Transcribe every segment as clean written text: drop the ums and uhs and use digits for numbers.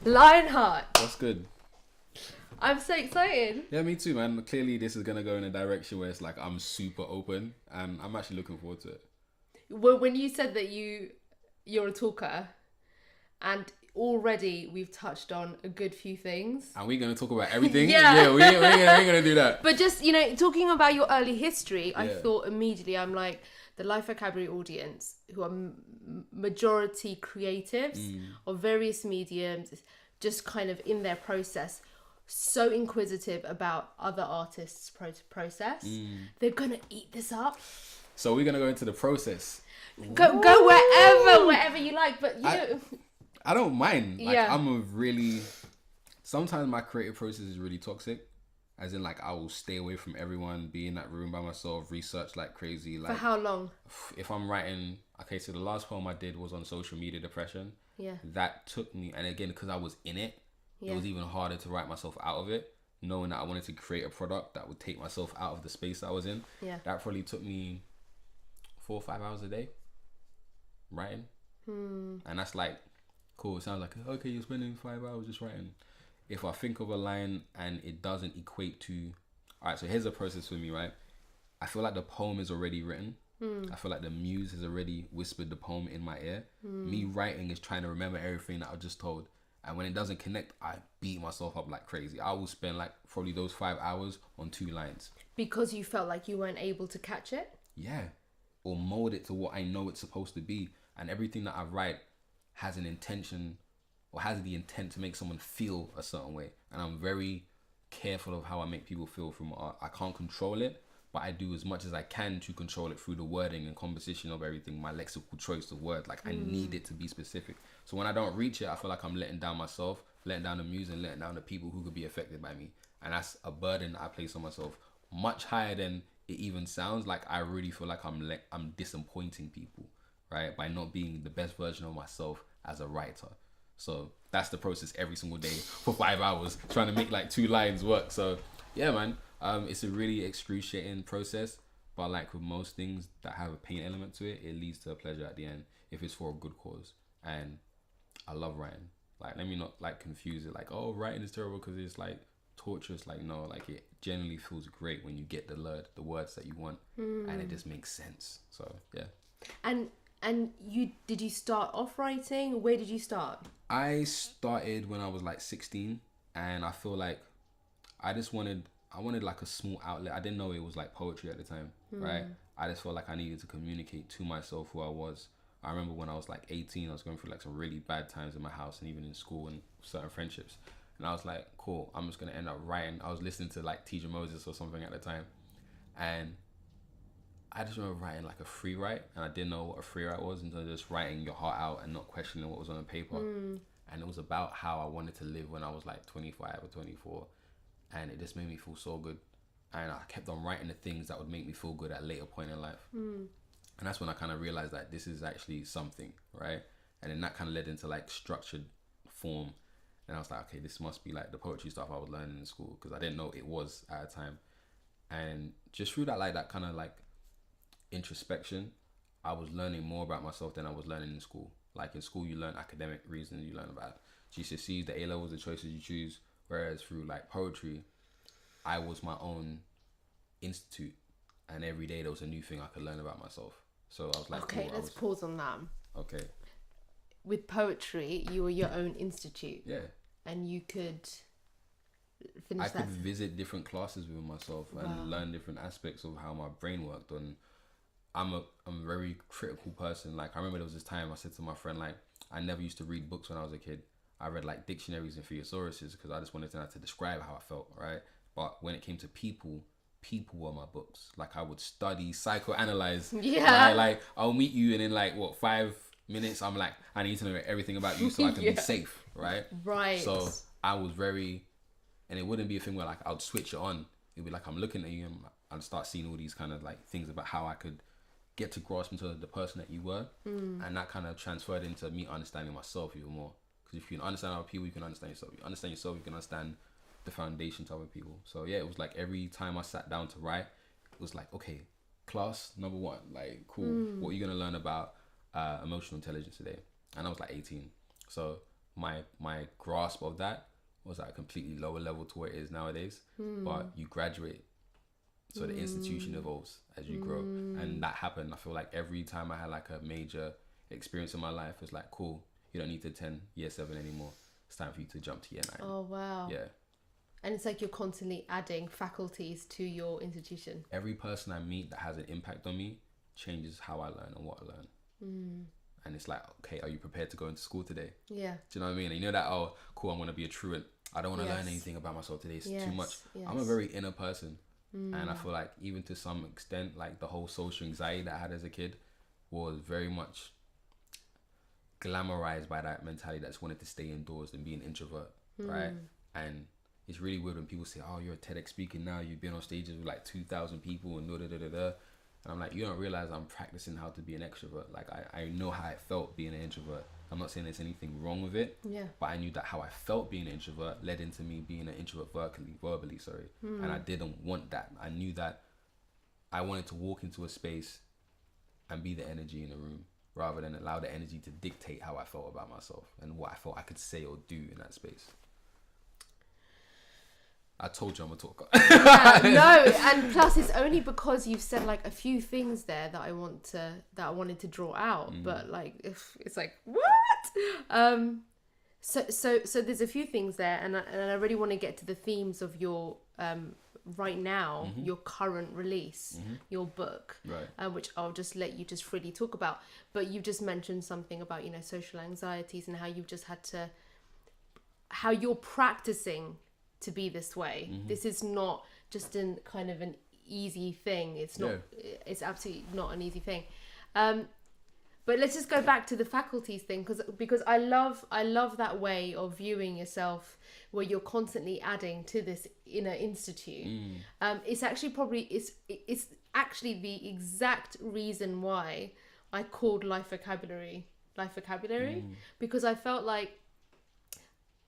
Lionheart. What's good? I'm so excited. Yeah, me too, man. Clearly, this is gonna go in a direction where it's like I'm super open, and I'm actually looking forward to it. Well, when you said that you're a talker, and already we've touched on a good few things. And we're gonna talk about everything. Yeah. we ain't gonna do that. But just, talking about your early history, I thought immediately, I'm like, the Life Vocabulary audience, who are majority creatives of various mediums, just kind of in their process, so inquisitive about other artists' process. They're going to eat this up. So we're gonna go into the process. Go wherever you like, but I don't mind. Like, Yeah. sometimes my creative process is really toxic. As in, like, I will stay away from everyone, be in that room by myself, research like crazy. Like, for how long? if I'm writing, okay, so the last poem I did was on social media depression. Yeah. That took me, and again, because I was in it, it was even harder to write myself out of it, knowing that I wanted to create a product that would take myself out of the space I was in. Yeah. That probably took me 4 or 5 hours a day writing. And that's like, cool, it sounds like, okay, you're spending 5 hours just writing. If I think of a line and it doesn't equate to, all right, so here's a process for me, right? I feel like the poem is already written. I feel like the muse has already whispered the poem in my ear. Me writing is trying to remember everything that I just told. And when it doesn't connect, I beat myself up like crazy. I will spend like probably those 5 hours on 2 lines. Because you felt like you weren't able to catch it? Yeah. Or mold it to what I know it's supposed to be. And everything that I write has an intention, or has the intent to make someone feel a certain way. And I'm very careful of how I make people feel from art. I can't control it, but I do as much as I can to control it through the wording and composition of everything, my lexical choice of words. Like, I need it to be specific. So when I don't reach it, I feel like I'm letting down myself, letting down the muse, and letting down the people who could be affected by me. And that's a burden that I place on myself, much higher than it even sounds. Like, I really feel like I'm disappointing people, right? By not being the best version of myself as a writer. So that's the process every single day for 5 hours, trying to make like 2 lines work. So yeah, man, it's a really excruciating process, but like with most things that have a pain element to it, it leads to a pleasure at the end if it's for a good cause. And I love writing. Like, let me not like confuse it like, oh, writing is terrible because it's like torturous. Like, no, like it generally feels great when you get the words that you want and it just makes sense. So yeah. And did you start off writing? Where did you start? I started when I was like 16, and I feel like I wanted like a small outlet. I didn't know it was like poetry at the time, right? I just felt like I needed to communicate to myself who I was. I remember when I was like 18, I was going through like some really bad times in my house and even in school and certain friendships. And I was like, cool, I'm just going to end up writing. I was listening to like T.J. Moses or something at the time. And I just remember writing like a free write, and I didn't know what a free write was until just writing your heart out and not questioning what was on the paper. And it was about how I wanted to live when I was like 25 or 24, and it just made me feel so good. And I kept on writing the things that would make me feel good at a later point in life. And that's when I kind of realized that this is actually something, right? And then that kind of led into like structured form. And I was like, okay, this must be like the poetry stuff I was learning in school, because I didn't know it was at a time. And just through that, like that kind of like introspection, I was learning more about myself than I was learning in school. Like in school, you learn academic reasons, you learn about GCSEs, the A levels, the choices you choose. Whereas through like poetry, I was my own institute, and every day there was a new thing I could learn about myself. So I was like, okay, let's pause on that. Okay. With poetry, you were your own institute. Yeah. And you could I could visit different classes with myself and learn different aspects of how my brain worked. And I'm a very critical person. Like, I remember there was this time I said to my friend, like, I never used to read books when I was a kid. I read like dictionaries and thesauruses because I just wanted to know how to describe how I felt, right? But when it came to people were my books. Like, I would study, psychoanalyze. Yeah. Like I'll meet you, and in like 5 minutes I'm like, I need to know everything about you so I can be safe, right? Right. So I was very, and it wouldn't be a thing where like I would switch it on. It'd be like I'm looking at you and I'd start seeing all these kind of like things about how I could get to grasp into the person that you were. And that kind of transferred into me understanding myself even more. Because if you can understand other people, you can understand yourself. You understand yourself, you can understand the foundation to other people. So yeah, it was like every time I sat down to write, it was like, okay, class number 1, like, cool. What are you going to learn about emotional intelligence today? And I was like 18. So my grasp of that was at a completely lower level to where it is nowadays. But you graduate, so the institution evolves as you grow, and that happened. I feel like every time I had like a major experience in my life, it's like, cool, you don't need to attend year 7 anymore. It's time for you to jump to year 9. Oh wow. Yeah. And it's like you're constantly adding faculties to your institution. Every person I meet that has an impact on me changes how I learn and what I learn. And it's like, okay, are you prepared to go into school today? Yeah. Do you know what I mean? And you know that, oh, cool, I'm going to be a truant. I don't want to learn anything about myself today. It's too much. Yes. I'm a very inner person. And I feel like even to some extent, like the whole social anxiety that I had as a kid was very much glamorized by that mentality that just wanted to stay indoors and be an introvert, right? And it's really weird when people say, oh, you're a TEDx speaker now, you've been on stages with like 2,000 people and da-da-da-da-da. And I'm like, you don't realize I'm practicing how to be an extrovert. Like, I know how it felt being an introvert. I'm not saying there's anything wrong with it, but I knew that how I felt being an introvert led into me being an introvert verbally, and I didn't want that. I knew that I wanted to walk into a space and be the energy in the room rather than allow the energy to dictate how I felt about myself and what I felt I could say or do in that space. I told you I'm a talker. No, and plus it's only because you've said like a few things there that I wanted to draw out, but like if it's like what? So there's a few things there, and I really want to get to the themes of your right now, your current release, your book, right. Which I'll just let you just freely talk about. But you just mentioned something about social anxieties and how you've just had to, how you're practicing to be this way. This is not just an kind of an easy thing. It's not. It's absolutely not an easy thing. But let's just go back to the faculties thing, because I love that way of viewing yourself, where you're constantly adding to this inner institute. It's actually it's actually the exact reason why I called life vocabulary, because I felt like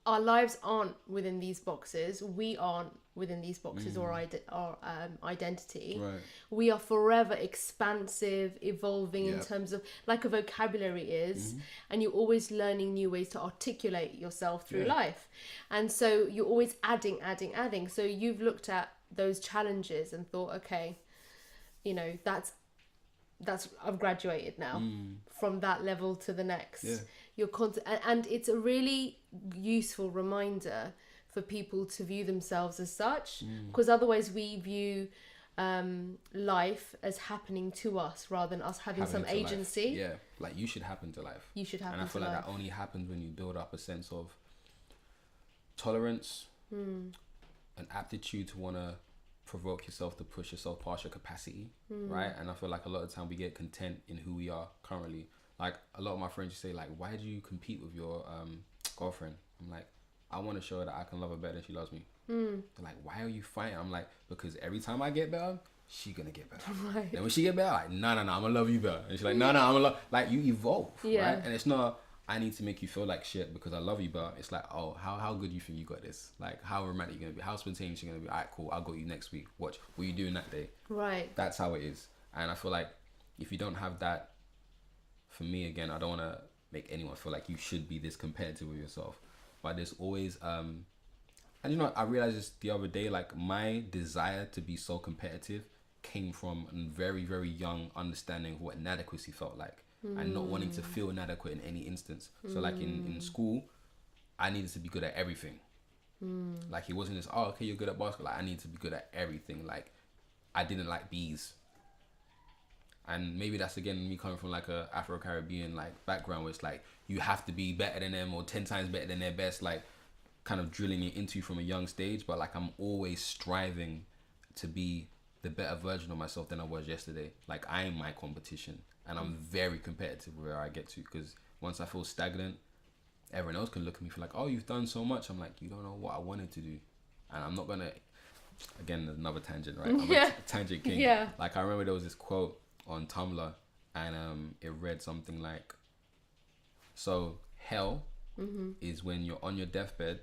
our lives aren't within these boxes. We aren't within these boxes or our identity. Right. We are forever expansive, evolving in terms of like a vocabulary is, and you're always learning new ways to articulate yourself through life. And so you're always adding. So you've looked at those challenges and thought, okay, that's I've graduated now from that level to the next. You're and it's a really useful reminder for people to view themselves as such, because otherwise we view life as happening to us rather than us having some agency. Yeah, like you should happen to life. You should happen to life. And I feel like that only happens when you build up a sense of tolerance, an aptitude to want to provoke yourself, to push yourself past your capacity, right? And I feel like a lot of the time we get content in who we are currently. Like a lot of my friends say, like, why do you compete with your girlfriend? I'm like, I want to show her that I can love her better than she loves me. They're like, why are you fighting? I'm like, because every time I get better, she gonna get better. Right. And when she get better, like, no, I'm gonna love you better. And she's like, no, I'm gonna love, like, you evolve, right? And it's not, I need to make you feel like shit because I love you, but it's like, oh, how good you think you got this? Like, how romantic you gonna be? How spontaneous you gonna be? All right, cool, I'll go you next week. Watch, what you doing that day? Right. That's how it is. And I feel like if you don't have that, for me, again, I don't want to make anyone feel like you should be this competitive with yourself. But there's always, and I realized this the other day, like my desire to be so competitive came from a very, very young understanding of what inadequacy felt like. And not wanting to feel inadequate in any instance. So like in school, I needed to be good at everything. Like it wasn't just, oh, okay, you're good at basketball. Like I needed to be good at everything. Like I didn't like B's. And maybe that's again me coming from like a Afro-Caribbean like background where it's like you have to be better than them or 10 times better than their best, like kind of drilling it into you from a young stage. But like I'm always striving to be the better version of myself than I was yesterday. Like I am my competition, and I'm very competitive where I get to, because once I feel stagnant, everyone else can look at me for like, oh, you've done so much. I'm like, you don't know what I wanted to do. And I'm not gonna, again, another tangent, right? I'm a tangent king. Like I remember there was this quote on Tumblr, and it read something like, so hell is when you're on your deathbed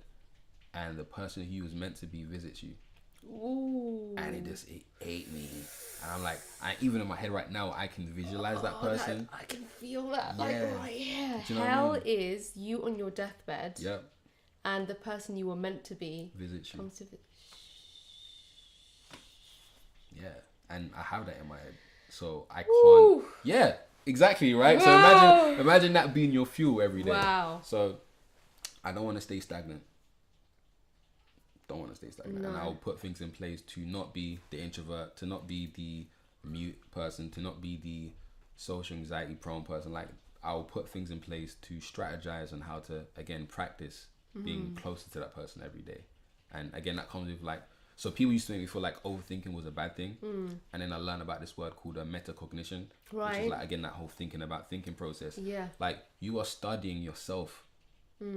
and the person who you was meant to be visits you. Ooh. And it ate me. And I'm like, even in my head right now, I can visualize that person. I can feel that. Yeah. Like, right here. Do you know Hell what I mean? is you on your deathbed. Yep. And the person you were meant to be Visit you. comes to Yeah. And I have that in my head. So I can't. Woo. Yeah, exactly, right? Whoa. So imagine that being your fuel every day. Wow. So I don't want to stay stagnant. No. And I'll put things in place to not be the introvert, to not be the mute person, to not be the social anxiety prone person. Like, I'll put things in place to strategize on how to, again, practice being closer to that person every day. And again, that comes with like, so people used to make me feel like overthinking was a bad thing. And then I learned about this word called metacognition, which is like, again, that whole thinking process. Yeah. Like, you are studying yourself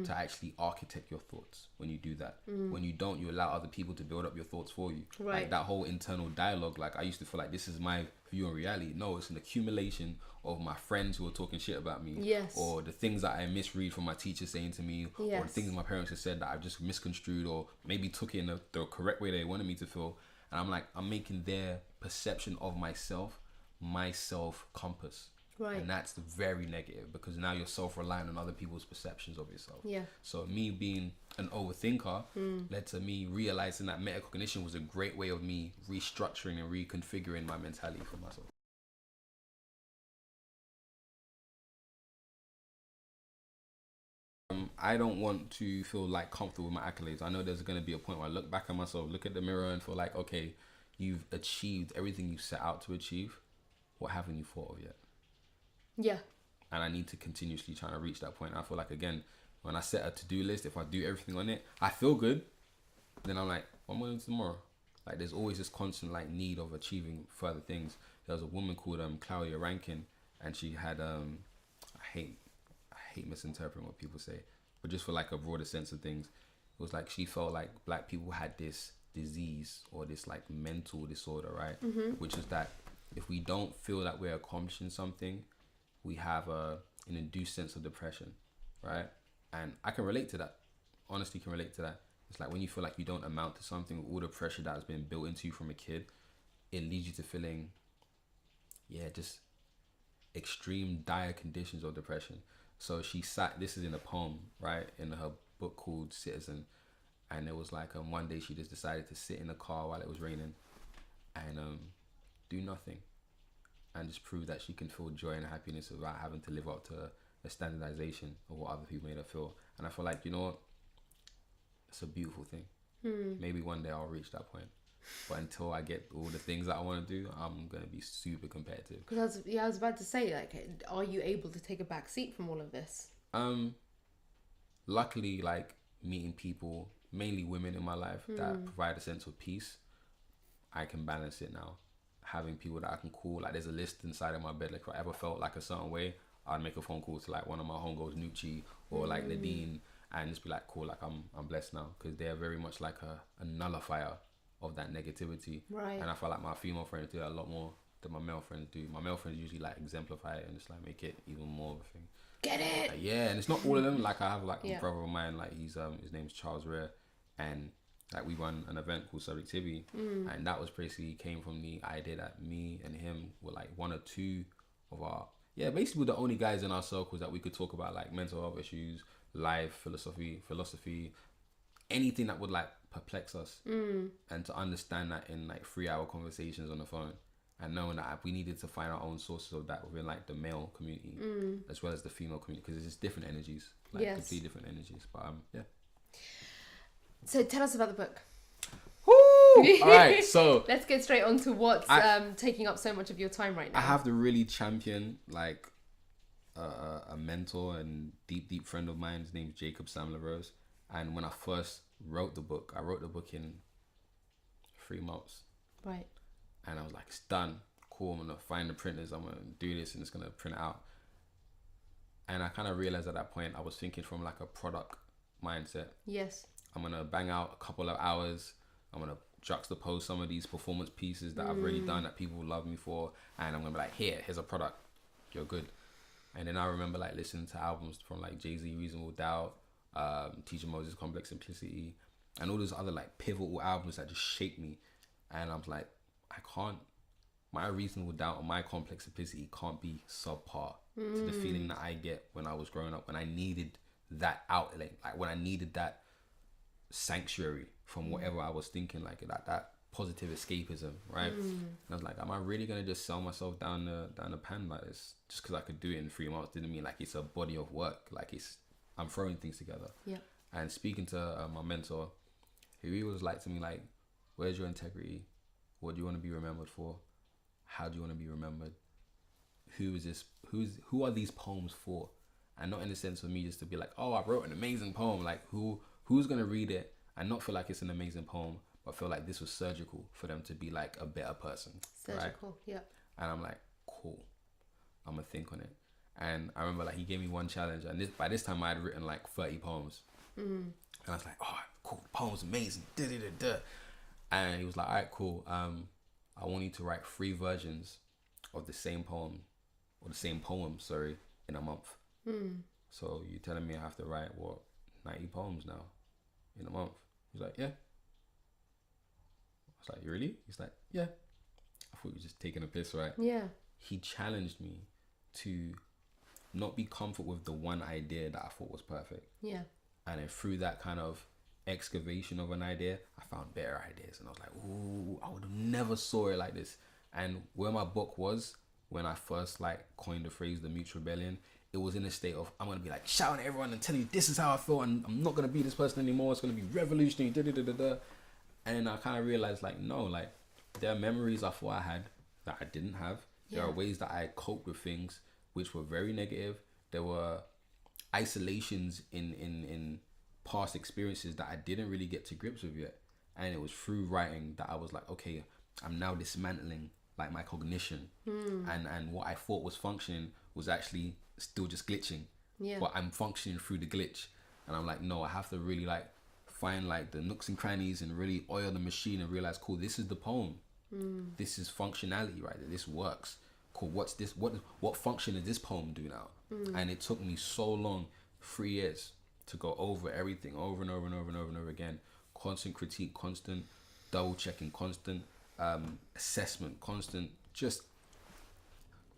to actually architect your thoughts when you do that. When you don't, you allow other people to build up your thoughts for you. Right. Like that whole internal dialogue, like I used to feel like this is my view on reality. No, it's an accumulation of my friends who are talking shit about me. Yes. Or the things that I misread from my teacher saying to me. Yes. Or the things my parents have said that I've just misconstrued or maybe took it in the correct way they wanted me to feel. And I'm like, I'm making their perception of myself my self compass. Right. And that's very negative because now you're self-reliant on other people's perceptions of yourself. Yeah. So me being an overthinker led to me realizing that metacognition was a great way of me restructuring and reconfiguring my mentality for myself. I don't want to feel like comfortable with my accolades. I know there's going to be a point where I look back at myself, look at the mirror and feel like, okay, you've achieved everything you set out to achieve. What haven't you thought of yet? Yeah. And I need to continuously try to reach that point. I feel like, again, when I set a to-do list, if I do everything on it, I feel good. Then I'm like, what am I doing tomorrow? Like, there's always this constant like need of achieving further things. There was a woman called Claudia Rankin, and she had I hate misinterpreting what people say, but just for like a broader sense of things, it was like she felt like black people had this disease or this like mental disorder, right? Which is that if we don't feel that we're accomplishing something, we have an induced sense of depression, right? And I can relate to that. Honestly, can relate to that. It's like when you feel like you don't amount to something, all the pressure that has been built into you from a kid, it leads you to feeling, just extreme dire conditions of depression. So she sat, this is in a poem, right? In her book called Citizen. And it was like one day she just decided to sit in the car while it was raining and do nothing. And just prove that she can feel joy and happiness without having to live up to a standardization of what other people made her feel. And I feel like, you know what? It's a beautiful thing. Maybe one day I'll reach that point. But until I get all the things that I want to do, I'm going to be super competitive. Because I was about to say, like, are you able to take a back seat from all of this? Luckily, like, meeting people, mainly women in my life, that provide a sense of peace, I can balance it now. Having people that I can call, like there's a list inside of my bed, like if I ever felt like a certain way, I'd make a phone call to like one of my homegirls, Nucci or like Nadine, and just be like, cool, like I'm blessed now, because they're very much like a nullifier of that negativity. Right. And I feel like my female friends do that a lot more than my male friends do. My male friends usually like exemplify it and just like make it even more of a thing. Get it? Yeah, and it's not all of them. Like I have like a brother of mine, like he's his name's Charles Rare, and like we run an event called Subjectivity, and that was basically came from the idea that me and him were like one or two of our basically we're the only guys in our circles that we could talk about like mental health issues, life, philosophy, anything that would like perplex us, and to understand that in like 3-hour conversations on the phone, and knowing that we needed to find our own sources of that within like the male community as well as the female community, because it's just different energies, like completely different energies. But So tell us about the book. Woo! All right, so let's get straight on to what's taking up so much of your time right now. I have to really champion like a mentor and deep friend of mine. His name's Jacob Samler Rose. And when I first wrote the book, I wrote the book in 3 months. Right. And I was like, it's done. Cool, I'm gonna find the printers, I'm gonna do this and it's gonna print out. And I kind of realized at that point I was thinking from like a product mindset. Yes. I'm gonna bang out a couple of hours. I'm gonna juxtapose some of these performance pieces that I've already done that people love me for, and I'm gonna be like, here's a product, you're good. And then I remember like listening to albums from like Jay-Z, Reasonable Doubt, Teacher Moses, Complex Simplicity, and all those other like pivotal albums that just shaped me. And I was like, I can't, my reasonable doubt or my complex simplicity can't be subpar to the feeling that I get when I was growing up, when I needed that outlet, like when I needed that sanctuary from whatever I was thinking, like that positive escapism, right? And I was like, am I really gonna just sell myself down the pan like this just because I could do it in 3 months? Didn't mean like it's a body of work, like I'm throwing things together. Yeah. And speaking to my mentor, he was like to me, like, where's your integrity? What do you want to be remembered for? How do you want to be remembered? Who are these poems for? And not in the sense of me just to be like, oh, I wrote an amazing poem. Like who's gonna read it and not feel like it's an amazing poem, but feel like this was surgical for them to be like a better person. Surgical, right? yeah. And I'm like, cool. I'm gonna think on it. And I remember like he gave me one challenge, and by this time I had written like 30 poems. And I was like, oh, cool, poem's amazing. And he was like, all right, cool. I want you to write 3 versions of the same poem, or the same poem, sorry, in a month. So you're telling me I have to write 90 poems now in a month? He's like, yeah. I was like, you really? He's like, yeah. I thought he was just taking a piss, right? Yeah. He challenged me to not be comfortable with the one idea that I thought was perfect. Yeah. And then through that kind of excavation of an idea, I found better ideas. And I was like, ooh, I would have never saw it like this. And where my book was, when I first like coined the phrase, the Mute Rebellion, it was in a state of, I'm going to be like shouting at everyone and telling you this is how I feel, and I'm not going to be this person anymore. It's going to be revolutionary, And I kind of realized like, no, like there are memories I thought I had that I didn't have. There are ways that I coped with things which were very negative. There were isolations in past experiences that I didn't really get to grips with yet. And it was through writing that I was like, okay, I'm now dismantling like my cognition. And what I thought was functioning was actually still just glitching. Yeah. But I'm functioning through the glitch. And I'm like, no, I have to really like find like the nooks and crannies and really oil the machine and realize, cool, this is the poem. This is functionality, right? This works. Cool. What's this? What function does this poem do now? And it took me so long, 3 years, to go over everything over and over and over and over and over again. Constant critique, constant double checking, constant assessment, constant just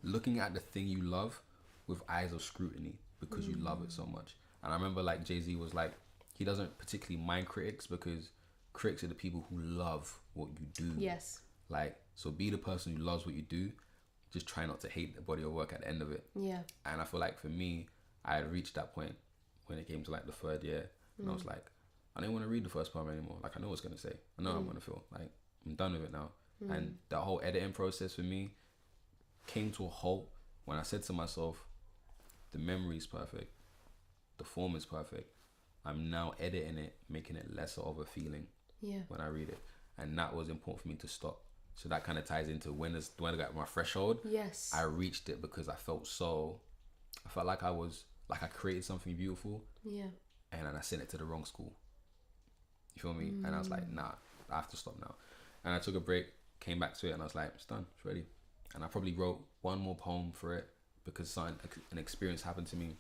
looking at the thing you love with eyes of scrutiny because you love it so much. And I remember like Jay-Z was like, he doesn't particularly mind critics because critics are the people who love what you do. Yes. Like, so be the person who loves what you do. Just try not to hate the body of work at the end of it. Yeah. And I feel like for me, I had reached that point when it came to like the 3rd year. And I was like, I didn't want to read the first poem anymore. Like, I know what it's going to say. I know how I'm going to feel. Like, I'm done with it now. And that whole editing process for me came to a halt when I said to myself, the memory is perfect. The form is perfect. I'm now editing it, making it lesser of a feeling when I read it. And that was important for me to stop. So that kind of ties into when I got my threshold. Yes. I reached it because I felt like I created something beautiful. Yeah. And then I sent it to the wrong school. You feel me? And I was like, nah, I have to stop now. And I took a break, came back to it, and I was like, it's done, it's ready. And I probably wrote one more poem for it because an experience happened to me,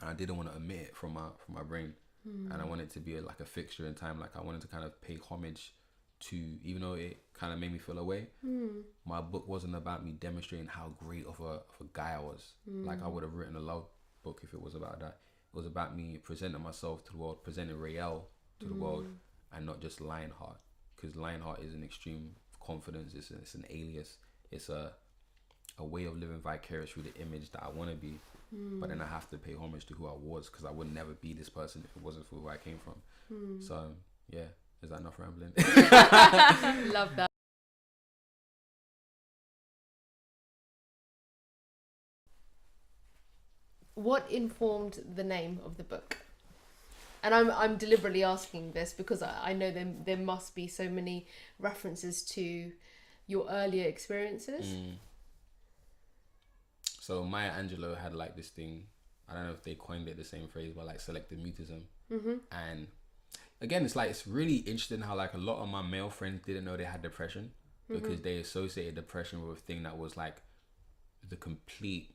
and I didn't want to omit it from my brain. And I wanted it to be like a fixture in time. Like I wanted to kind of pay homage to, even though it kind of made me feel away, my book wasn't about me demonstrating how great of a guy I was. Like I would have written a love book if it was about that. It was about me presenting myself to the world, presenting Rael to the world, and not just Lionheart. Because Lionheart is an extreme confidence. It's an alias. It's a way of living vicarious through the image that I want to be. But then I have to pay homage to who I was, because I would never be this person if it wasn't for who I came from. So yeah, is that enough rambling? Love that. What informed the name of the book? And I'm deliberately asking this because I know there must be so many references to your earlier experiences. So Maya Angelou had like this thing, I don't know if they coined it the same phrase, but like selective mutism. And again, it's really interesting how like a lot of my male friends didn't know they had depression because they associated depression with a thing that was like the complete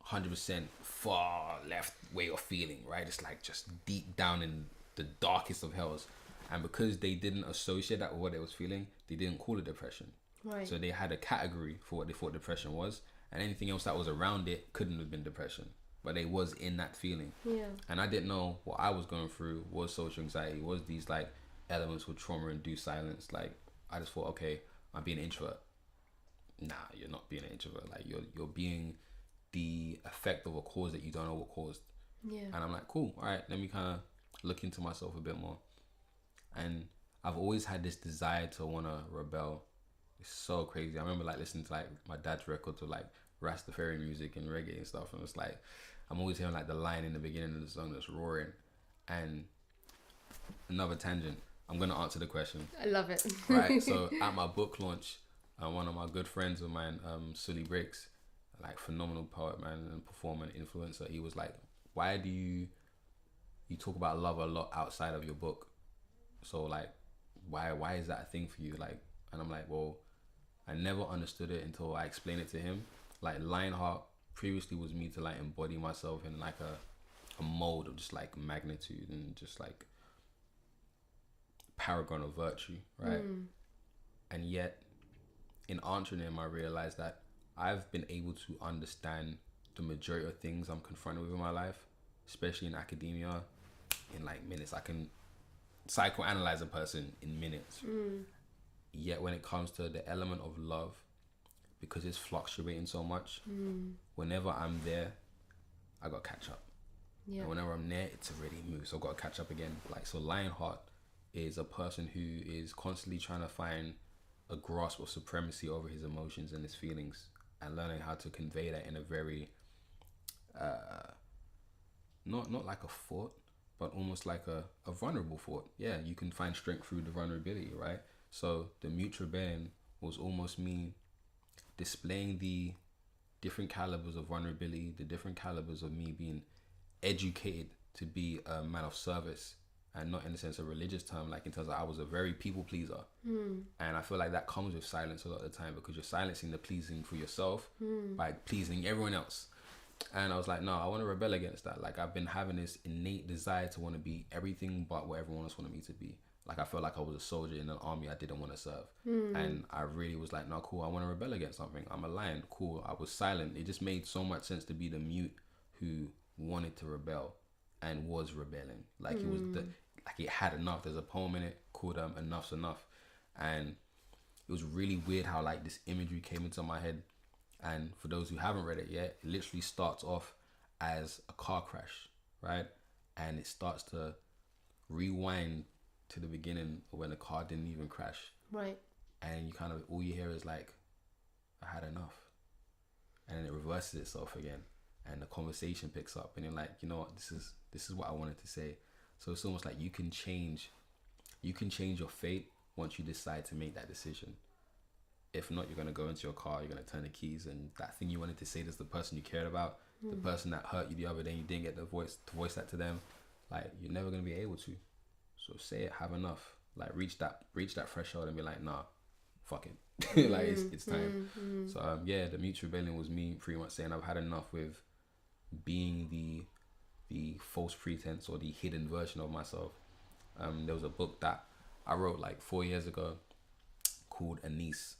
100% far left way of feeling, right? It's like just deep down in the darkest of hells. And because they didn't associate that with what they was feeling, they didn't call it depression. Right. So they had a category for what they thought depression was, and anything else that was around it couldn't have been depression. But they was in that feeling. Yeah. And I didn't know what I was going through was social anxiety, was these like elements with trauma-induced silence. Like I just thought, okay, I'm being an introvert. Nah, you're not being an introvert. Like you're being the effect of a cause that you don't know what caused. Yeah. And I'm like, cool, all right, let me kind of look into myself a bit more. And I've always had this desire to want to rebel. It's so crazy. I remember like listening to like my dad's records of like Rastafari music and reggae and stuff, and it's like I'm always hearing like the line in the beginning of the song that's roaring. And another tangent, I'm gonna answer the question. I love it. Right, so at my book launch, one of my good friends of mine, Sully Breaks, like phenomenal poet, man, and performer and influencer, he was like, why do you talk about love a lot outside of your book? So like why is that a thing for you? Like, and I'm like, well, I never understood it until I explained it to him. Like Lionheart previously was me to like embody myself in like a mold of just like magnitude and just like paragon of virtue, right? And yet in answering him, I realized that I've been able to understand the majority of things I'm confronted with in my life, especially in academia, in like minutes. I can psychoanalyze a person in minutes. Yet when it comes to the element of love, because it's fluctuating so much, whenever I'm there, I got to catch up. Yeah. And whenever I'm there, it's already moved, so I got to catch up again. Like, so Lionheart is a person who is constantly trying to find a grasp of supremacy over his emotions and his feelings, and learning how to convey that in a very not like a thought, but almost like a vulnerable thought. Yeah, you can find strength through the vulnerability, right? So the Mute Rebellion was almost me displaying the different calibers of vulnerability, the different calibers of me being educated to be a man of service, and not in the sense of religious term, like in terms of I was a very people pleaser. And I feel like that comes with silence a lot of the time, because you're silencing the pleasing for yourself by pleasing everyone else. And I was like, no, I want to rebel against that. Like, I've been having this innate desire to want to be everything but what everyone else wanted me to be. Like, I felt like I was a soldier in an army I didn't want to serve. And I really was like, no, cool, I want to rebel against something. I'm a lion, cool. I was silent. It just made so much sense to be the mute who wanted to rebel and was rebelling. Like, it was like it had enough. There's a poem in it called Enough's Enough. And it was really weird how like this imagery came into my head. And for those who haven't read it yet, it literally starts off as a car crash, right? And it starts to rewind to the beginning of when the car didn't even crash. Right. And you kind of, all you hear is like, I had enough. And then it reverses itself again. And the conversation picks up, and you're like, you know what, this is what I wanted to say. So it's almost like you can change your fate once you decide to make that decision. If not, you're going to go into your car, you're going to turn the keys, and that thing you wanted to say to the person you cared about, the person that hurt you the other day, you didn't get the voice to voice that to them, like, you're never going to be able to. So say it, have enough. Like, reach that threshold and be like, nah, fuck it. Like, it's time. So, yeah, the Mute Rebellion was me pretty much saying I've had enough with being the false pretense or the hidden version of myself. There was a book that I wrote like 4 years ago called Anise.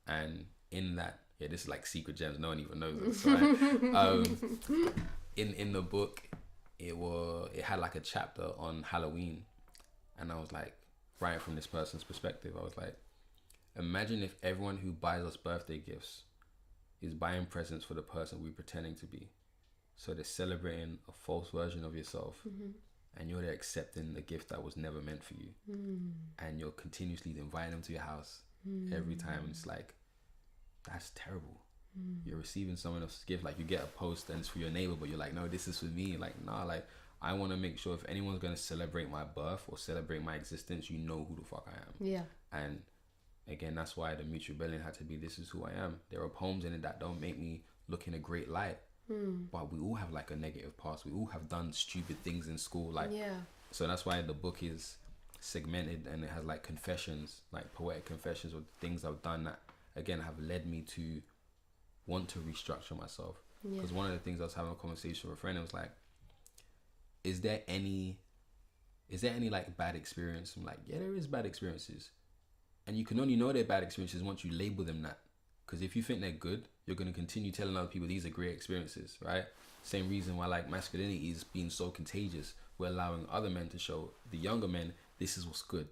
And in that, yeah, this is like secret gems. No one even knows this. Right? In the book, it had like a chapter on Halloween, and I was like, writing from this person's perspective, I was like, imagine if everyone who buys us birthday gifts is buying presents for the person we're pretending to be. So they're celebrating a false version of yourself, and you're there accepting the gift that was never meant for you, and you're continuously inviting them to your house every time. And it's like, that's terrible. You're receiving someone else's gift. Like, you get a post and it's for your neighbor, but you're like, no, this is for me. Like, nah, like, I want to make sure if anyone's going to celebrate my birth or celebrate my existence, you know who the fuck I am. Yeah. And again, that's why the Mute Rebellion had to be, this is who I am. There are poems in it that don't make me look in a great light, but we all have like a negative past. We all have done stupid things in school. Like, Yeah. So that's why the book is segmented, and it has like confessions, like poetic confessions of things I've done that, again, have led me to want to restructure myself. Yeah. Because one of the things I was having a conversation with a friend, it was like, is there any is there any like bad experience? I'm like, yeah, there is bad experiences. And you can only know they're bad experiences once you label them that. Because if you think they're good, you're going to continue telling other people these are great experiences, right? Same reason why like masculinity is being so contagious. We're allowing other men to show the younger men this is what's good.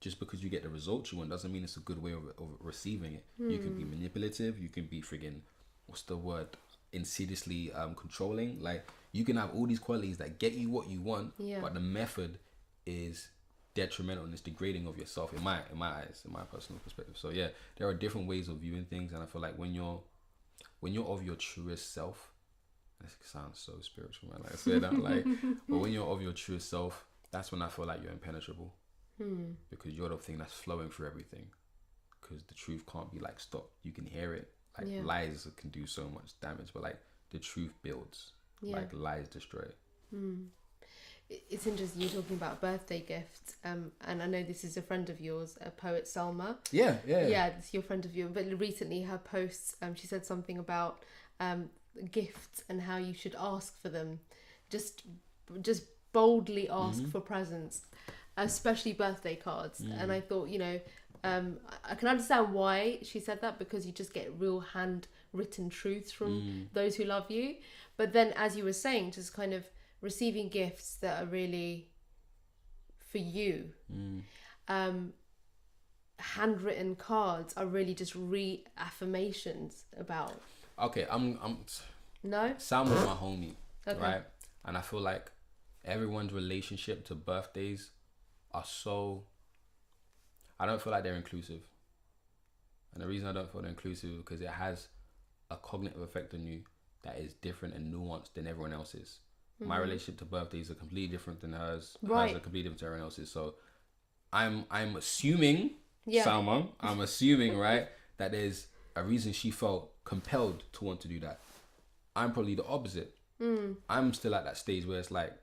Just because you get the results you want doesn't mean it's a good way of receiving it. You can be manipulative. You can be friggin', what's the word? Insidiously controlling. Like, you can have all these qualities that get you what you want, but the method is detrimental and it's degrading of yourself in my eyes, in my personal perspective. So yeah, there are different ways of viewing things, and I feel like when you're of your truest self, this sounds so spiritual, man. Like I said, I'm like, but when you're of your truest self, that's when I feel like you're impenetrable, because you're the thing that's flowing through everything. Because the truth can't be like stopped. You can hear it. Like lies can do so much damage, but like the truth builds. Like lies destroy. It's interesting you're talking about birthday gifts, and I know this is a friend of yours, a poet, Salma. Yeah, it's your friend of yours. But recently, her posts, she said something about gifts and how you should ask for them, just boldly ask for presents, especially birthday cards. And I thought, I can understand why she said that, because you just get real handwritten truths from those who love you. But then, as you were saying, just kind of receiving gifts that are really for you. Handwritten cards are really just reaffirmations about. Okay, I'm No? Sam was my homie, right? And I feel like everyone's relationship to birthdays are so, I don't feel like they're inclusive. And the reason I don't feel they're inclusive is because it has a cognitive effect on you that is different and nuanced than everyone else's. My relationship to birthdays are completely different than hers. Hers are completely different to everyone else's. So I'm assuming, Salma, I'm assuming, right, that there's a reason she felt compelled to want to do that. I'm probably the opposite. I'm still at that stage where it's like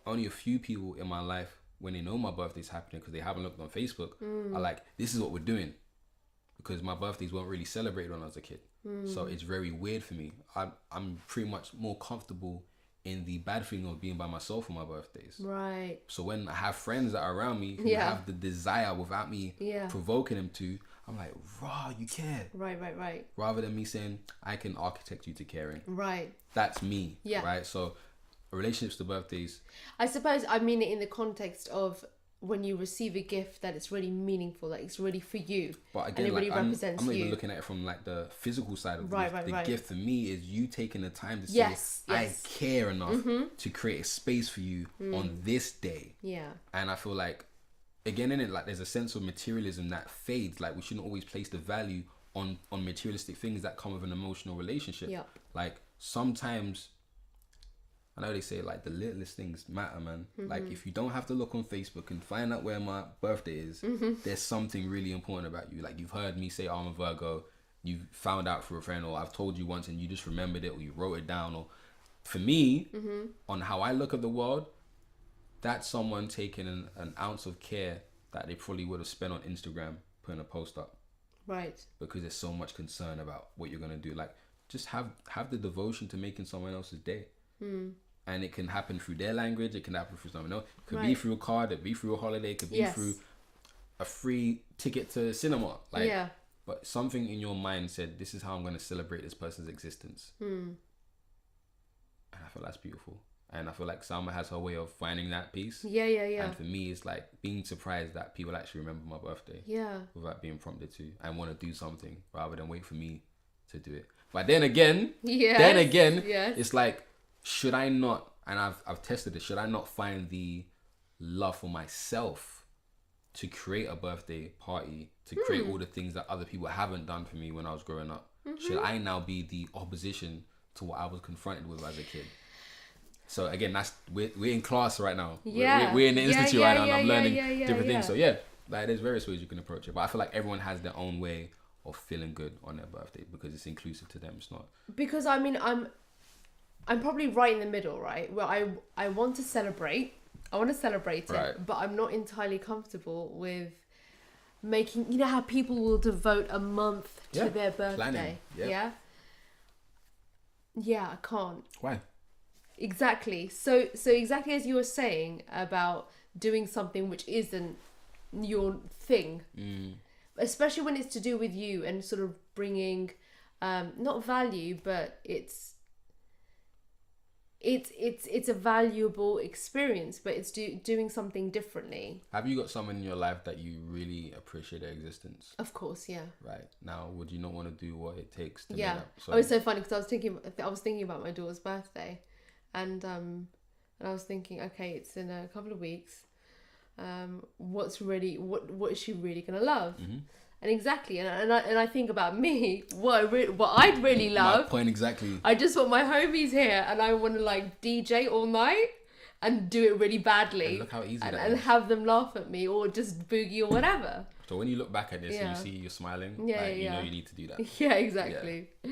only a few people in my life, when they know my birthday's happening because they haven't looked on Facebook, are like, this is what we're doing. Because my birthdays weren't really celebrated when I was a kid. So it's very weird for me. I'm pretty much more comfortable in the bad thing of being by myself on my birthdays. Right. So when I have friends that are around me who have the desire without me provoking them to, I'm like, raw, you care. Right. Rather than me saying, I can architect you to caring. Right. That's me. Yeah. Right? So relationships to birthdays. I suppose I mean it in the context of when you receive a gift that it's really meaneful, like it's really for you. But again, and it really represents I'm not you. even looking at it from like the physical side of the gift for me is you taking the time to say, I care enough to create a space for you on this day. Yeah. And I feel like, again, in it, like there's a sense of materialism that fades. Like we shouldn't always place the value on materialistic things that come with an emotional relationship. Yeah. Like sometimes, I know they say like the littlest things matter, man. Like if you don't have to look on Facebook and find out where my birthday is, there's something really important about you. Like you've heard me say, oh, I'm a Virgo. You found out through a friend, or I've told you once and you just remembered it, or you wrote it down. Or for me, on how I look at the world, that's someone taking an ounce of care that they probably would have spent on Instagram putting a post up. Right. Because there's so much concern about what you're gonna do. Like just have the devotion to making someone else's day. And it can happen through their language. It can happen through something else. It could be through a card. It could be through a holiday. It could be through a free ticket to the cinema. Like, but something in your mind said, this is how I'm going to celebrate this person's existence. And I feel that's beautiful. And I feel like Salma has her way of finding that peace. Yeah. And for me, it's like being surprised that people actually remember my birthday. Yeah. Without being prompted to, and want to do something rather than wait for me to do it. But then again, it's like, should I not, and I've tested it, should I not find the love for myself to create a birthday party, to create all the things that other people haven't done for me when I was growing up? Should I now be the opposition to what I was confronted with as a kid? So again, we're in class right now. Yeah. We're in the institute right now, and I'm learning different things. So like there's various ways you can approach it. But I feel like everyone has their own way of feeling good on their birthday because it's inclusive to them. It's not. Because I mean, I'm probably right in the middle, right? Where I want to celebrate. I want to celebrate it, but I'm not entirely comfortable with making, you know how people will devote a month to their birthday. Yeah, I can't. Why? Exactly. So exactly as you were saying about doing something which isn't your thing, especially when it's to do with you and sort of bringing not value, but it's a valuable experience, but it's doing something differently. Have you got someone in your life that you really appreciate their existence? Of course, yeah. Right. Now, would you not want to do what it takes to yeah. make that? So, oh, it's so funny because I was thinking about my daughter's birthday, and I was thinking, okay, it's in a couple of weeks. What is she really gonna love? And exactly, and I think about me, what I'd really love. My point exactly. I just want my homies here, and I want to like DJ all night and do it really badly. And look how easy that and is. have them laugh at me or just boogie or whatever. So when you look back at this and you see you're smiling, you know you need to do that. Yeah, exactly. Yeah.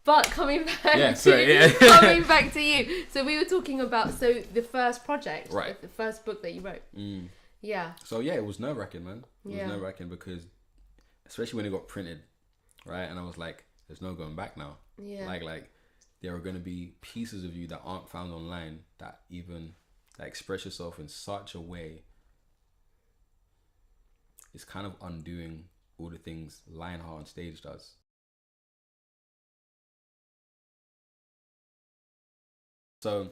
But coming back coming back to you. So we were talking about the first project, right? The first book that you wrote. Yeah. So yeah, it was nerve-wracking, man. It was nerve-wracking because, especially when it got printed, right? And I was like, there's no going back now. Yeah. Like there are going to be pieces of you that aren't found online that express yourself in such a way. It's kind of undoing all the things Lionheart on stage does. So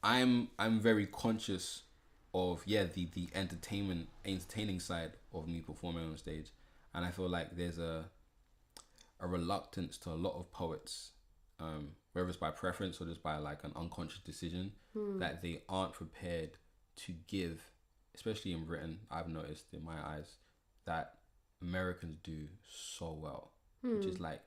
I'm very conscious of the entertaining side of me performing on stage, and I feel like there's a reluctance to a lot of poets, whether it's by preference or just by like an unconscious decision, that they aren't prepared to give, especially in Britain. I've noticed in my eyes that Americans do so well, which is like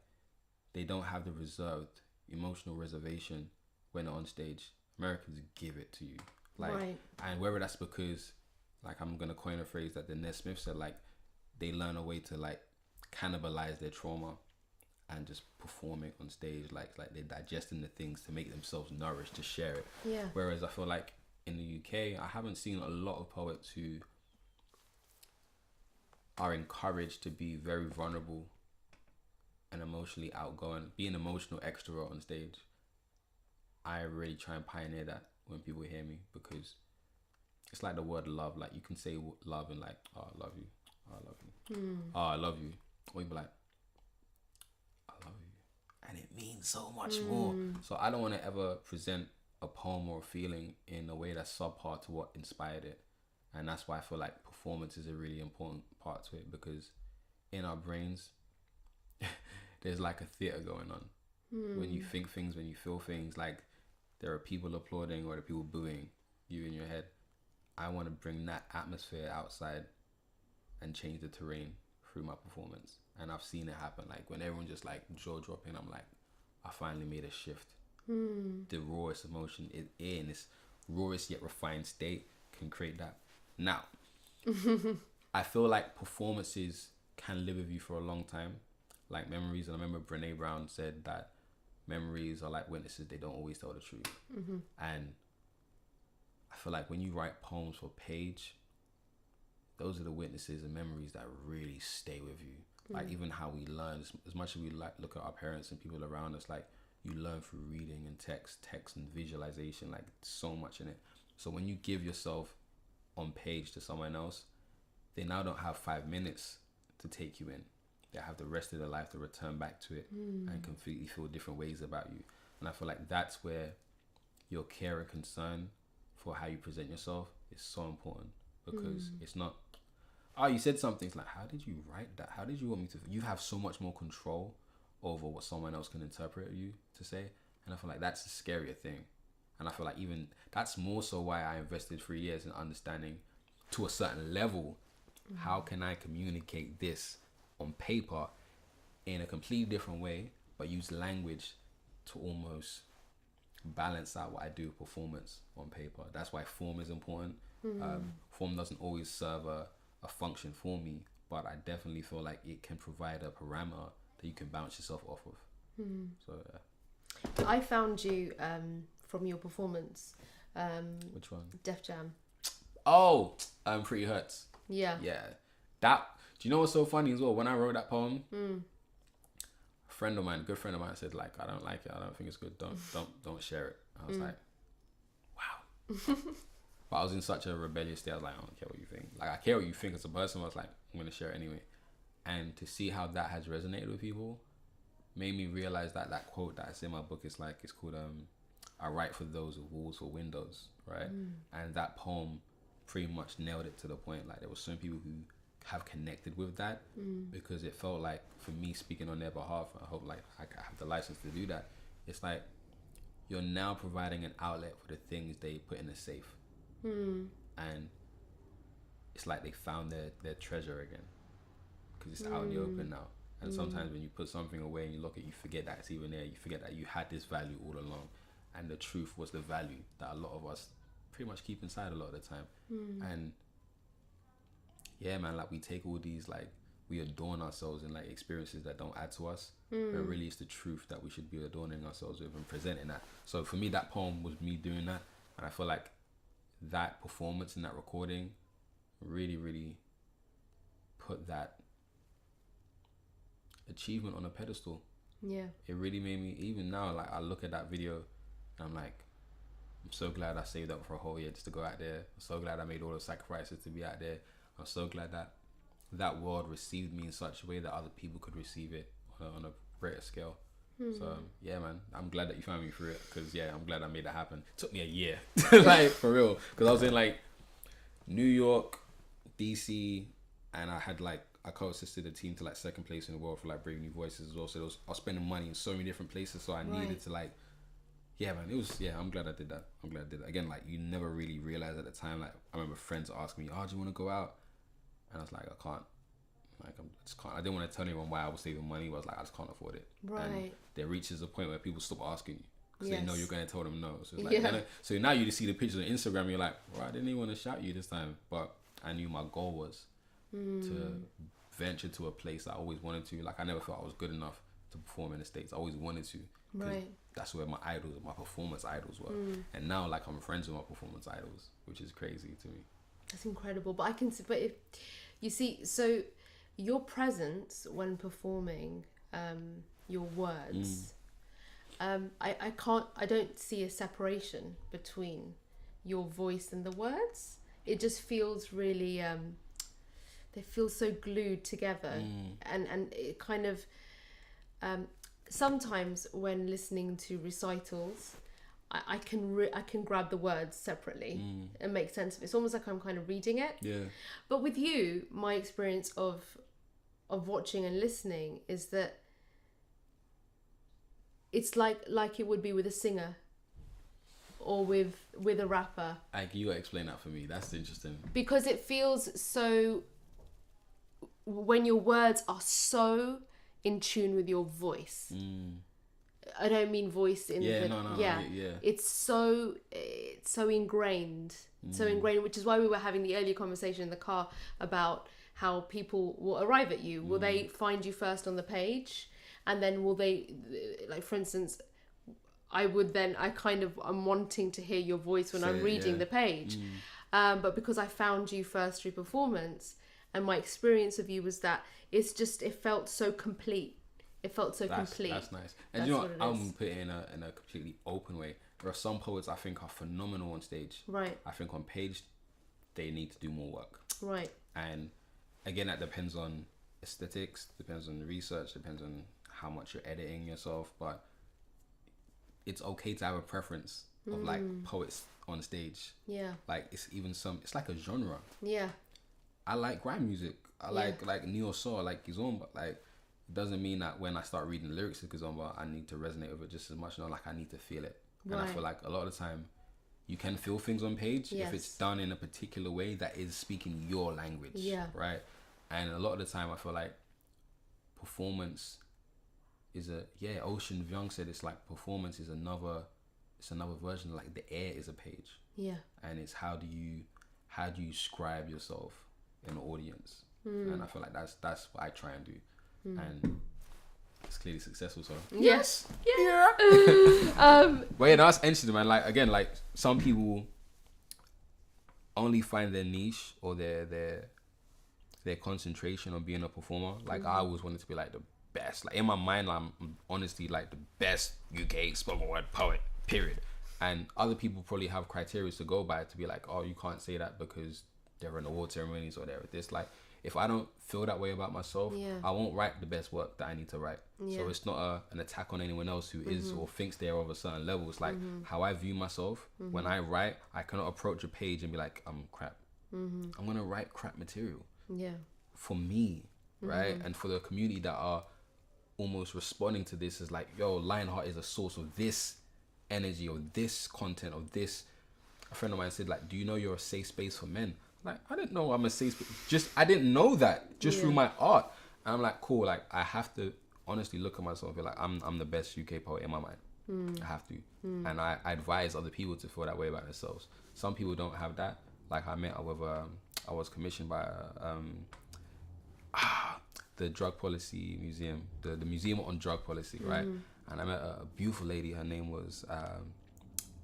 they don't have the reserved emotional reservation when they're on stage. Americans give it to you. Like, right. And whether that's because, like, I'm gonna coin a phrase that the Ned Smith said, like, they learn a way to like cannibalize their trauma and just perform it on stage, like they're digesting the things to make themselves nourished to share it. Yeah. Whereas I feel like in the UK, I haven't seen a lot of poets who are encouraged to be very vulnerable and emotionally outgoing, be an emotional extrovert on stage. I really try and pioneer that when people hear me, because it's like the word love. Like, you can say love and like, oh, I love you, oh, I love you, oh, I love you, or you be like, I love you, and it means so much more. So I don't want to ever present a poem or a feeling in a way that's subpar to what inspired it. And that's why I feel like performance is a really important part to it, because in our brains there's like a theater going on. When you think things, when you feel things, like there are people applauding or there are people booing you in your head. I want to bring that atmosphere outside and change the terrain through my performance. And I've seen it happen. Like when everyone just like jaw dropping, I'm like, I finally made a shift. The rawest emotion in this rawest yet refined state can create that. Now, I feel like performances can live with you for a long time, like memories. And I remember Brené Brown said that memories are like witnesses, they don't always tell the truth. And I feel like when you write poems for page, those are the witnesses and memories that really stay with you. Like even how we learn, as much as we like look at our parents and people around us, like you learn through reading and text and visualization, like so much in it. So when you give yourself on page to someone else, they now don't have 5 minutes to take you in. They have the rest of their life to return back to it and completely feel different ways about you. And I feel like that's where your care and concern for how you present yourself is so important, because it's not, oh, you said something. It's like, how did you write that? How did you want me to? You have so much more control over what someone else can interpret you to say. And I feel like that's the scarier thing. And I feel like even that's more so why I invested 3 years in understanding to a certain level, how can I communicate this on paper in a completely different way, but use language to almost balance out what I do with performance on paper. That's why form is important. Form doesn't always serve a function for me, but I definitely feel like it can provide a parameter that you can bounce yourself off of. So yeah. I found you from your performance. Which one? Def Jam. Oh, Pretty Hurts. Yeah. Yeah. That, do you know what's so funny as well? When I wrote that poem, a friend of mine, a good friend of mine, said like, I don't like it. I don't think it's good. Don't share it. I was like, wow. But I was in such a rebellious state. I was like, I don't care what you think. Like, I care what you think as a person. But I was like, I'm gonna share it anyway. And to see how that has resonated with people made me realize that that quote that's in my book is like, it's called I write for those with walls or windows, right? And that poem pretty much nailed it to the point. Like, there were some people who have connected with that because it felt like, for me speaking on their behalf, I hope like I have the license to do that. It's like you're now providing an outlet for the things they put in a safe, and it's like they found their treasure again because it's out in the open now. And sometimes when you put something away and you look at it, you forget that it's even there. You forget that you had this value all along, and the truth was the value that a lot of us pretty much keep inside a lot of the time. And yeah, man, like we take all these, like we adorn ourselves in like experiences that don't add to us, but really it's the truth that we should be adorning ourselves with and presenting that. So for me, that poem was me doing that, and I feel like that performance and that recording really, really put that achievement on a pedestal. Yeah. It really made me, even now, like I look at that video and I'm like, I'm so glad I saved up for a whole year just to go out there. I'm so glad I made all the sacrifices to be out there. I'm so glad that that world received me in such a way that other people could receive it on a greater scale. So yeah, man, I'm glad that you found me through it, because yeah, I'm glad I made that happen. It took me a year, like for real, because I was in like New York, DC, and I had like, I co-assisted a team to like second place in the world for like Brave New Voices as well. So I was spending money in so many different places, so I needed to like, yeah, man, it was, yeah, I'm glad I did that. I'm glad I did that. Again, like you never really realize at the time. Like I remember friends asking me, "Oh, do you want to go out?" And I was like, I can't. Like I just can't. I didn't want to tell anyone why I was saving money. But I was like, I just can't afford it. Right. And there reaches a point where people stop asking you because they know you're going to tell them no. So it's like, so now you just see the pictures on Instagram. You're like, well, I didn't even want to shout you this time, but I knew my goal was to venture to a place I always wanted to. Like I never felt I was good enough to perform in the States. I always wanted to. Right. That's where my idols, my performance idols were. And now like I'm friends with my performance idols, which is crazy to me. That's incredible. But I can see, but if you see, so your presence when performing your words, I don't see a separation between your voice and the words. It just feels really, they feel so glued together. And it kind of, sometimes when listening to recitals, I can grab the words separately and make sense of it. It's almost like I'm kind of reading it. Yeah. But with you, my experience of watching and listening is that it's like it would be with a singer or with a rapper. Like you gotta explain that for me. That's interesting. Because it feels so, when your words are so in tune with your voice. I don't mean voice in It's so ingrained, which is why we were having the earlier conversation in the car about how people will arrive at you. Will they find you first on the page, and then will they, like for instance, I'm wanting to hear your voice when I'm reading the page, but because I found you first through performance, and my experience of you was that it felt so complete. It felt so complete. That's nice. And you know what? I'm gonna put it in a completely open way. There are some poets I think are phenomenal on stage. Right. I think on page, they need to do more work. Right. And again, that depends on aesthetics, depends on the research, depends on how much you're editing yourself. But it's okay to have a preference of like poets on stage. Yeah. Like it's like a genre. Yeah. I like grime music. I like neo soul. I like Kizomba. Like. Doesn't mean that when I start reading the lyrics of Kizomba, I need to resonate with it just as much. No, like I need to feel it. Right. And I feel like a lot of the time, you can feel things on page if it's done in a particular way that is speaking your language. Yeah. Right. And a lot of the time, I feel like performance is Ocean Vuong said it's like performance is another version. Like the air is a page. Yeah. And it's how do you scribe yourself in the audience? And I feel like that's what I try and do. And it's clearly successful, so yes. But yeah, that's interesting, man. Like again, like some people only find their niche or their concentration on being a performer. Like I always wanted to be like the best. Like in my mind, I'm honestly like the best UK spoken word poet. Period. And other people probably have criteria to go by to be like, oh, you can't say that because they're in award ceremonies or they're this. Like, if I don't feel that way about myself, I won't write the best work that I need to write. So it's not an attack on anyone else who is or thinks they're of a certain level. It's like how I view myself. When I write, I cannot approach a page and be like, I'm crap. I'm going to write crap material. Yeah. For me, right? And for the community that are almost responding to this is like, yo, Lionheart is a source of this energy or this content or this. A friend of mine said, like, do you know you're a safe space for men? Like, I didn't know I'm a safe space. I didn't know that through my art. And I'm like, cool. Like, I have to honestly look at myself and be like, I'm the best UK poet in my mind. I have to. And I advise other people to feel that way about themselves. Some people don't have that. Like, I met with, I was commissioned by the drug policy museum, the museum on drug policy, right? And I met a beautiful lady. Her name was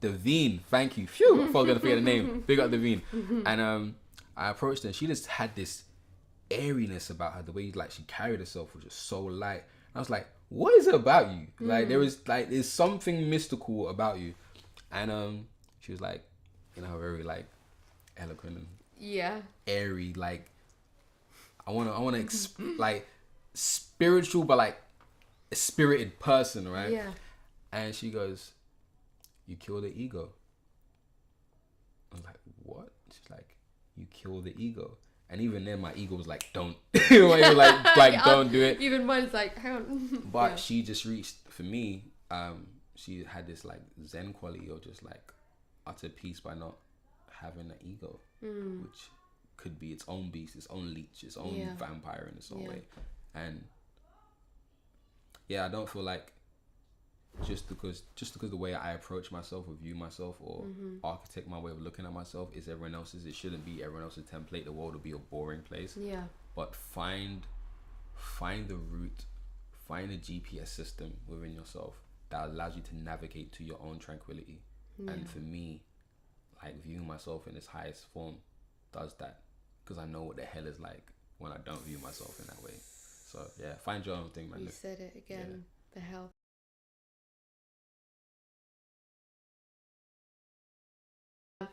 Devine. Thank you. Phew, I thought I was gonna forget the name. Big up Devine. And I approached her and she just had this airiness about her, the way like she carried herself was just so light. And I was like, what is it about you? Like there's something mystical about you. And she was like, you know, very like eloquent and airy, like I wanna like spiritual, but like a spirited person, right? Yeah. And she goes, you kill the ego. I was like, what? She's like, you kill the ego. And even then my ego was like, don't. like don't do it. Even mine's like, hang on. But she just reached, for me, she had this like zen quality or just like utter peace by not having an ego, which could be its own beast, its own leech, its own vampire in its own way. And I don't feel like just because the way I approach myself or view myself or architect my way of looking at myself is everyone else's. It shouldn't be everyone else's template. The world will be a boring place. Yeah. But find the route, find a GPS system within yourself that allows you to navigate to your own tranquility. And for me, like viewing myself in its highest form does that, because I know what the hell is like when I don't view myself in that way. So yeah, find your own thing, man. You said it again. The hell.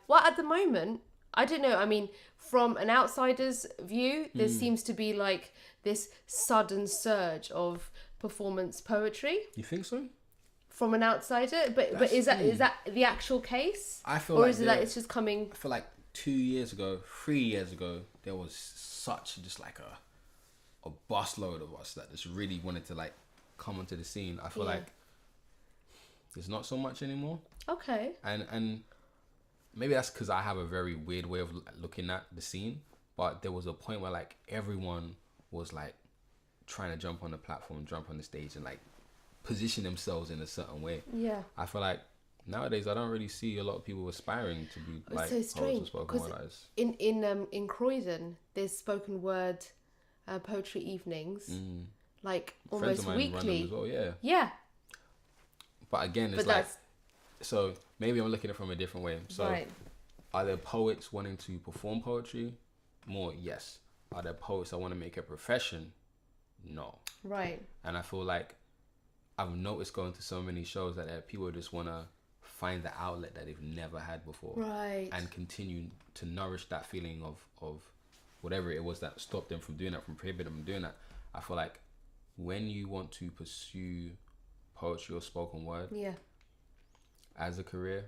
Well, at the moment, I don't know. I mean, from an outsider's view, there seems to be like this sudden surge of performance poetry. You think so? From an outsider, but is that the actual case? I feel, or is it that it's just coming? I feel like 3 years ago, there was such just like a busload of us that just really wanted to like come onto the scene. I feel like there's not so much anymore. Okay. And maybe that's because I have a very weird way of looking at the scene. But there was a point where like everyone was like trying to jump on the platform, jump on the stage, and like position themselves in a certain way. Yeah. I feel like nowadays I don't really see a lot of people aspiring to be like so strange, spoken word artists. In Croydon, there's spoken word poetry evenings, like almost weekly. As well, yeah. Yeah. But again, it's like, so maybe I'm looking at it from a different way. So are there poets wanting to perform poetry? More, yes. Are there poets that want to make a profession? No. Right. And I feel like I've noticed going to so many shows that people just want to find the outlet that they've never had before. Right. And continue to nourish that feeling of whatever it was that stopped them from doing that, from prohibiting them from doing that. I feel like when you want to pursue poetry or spoken word as a career,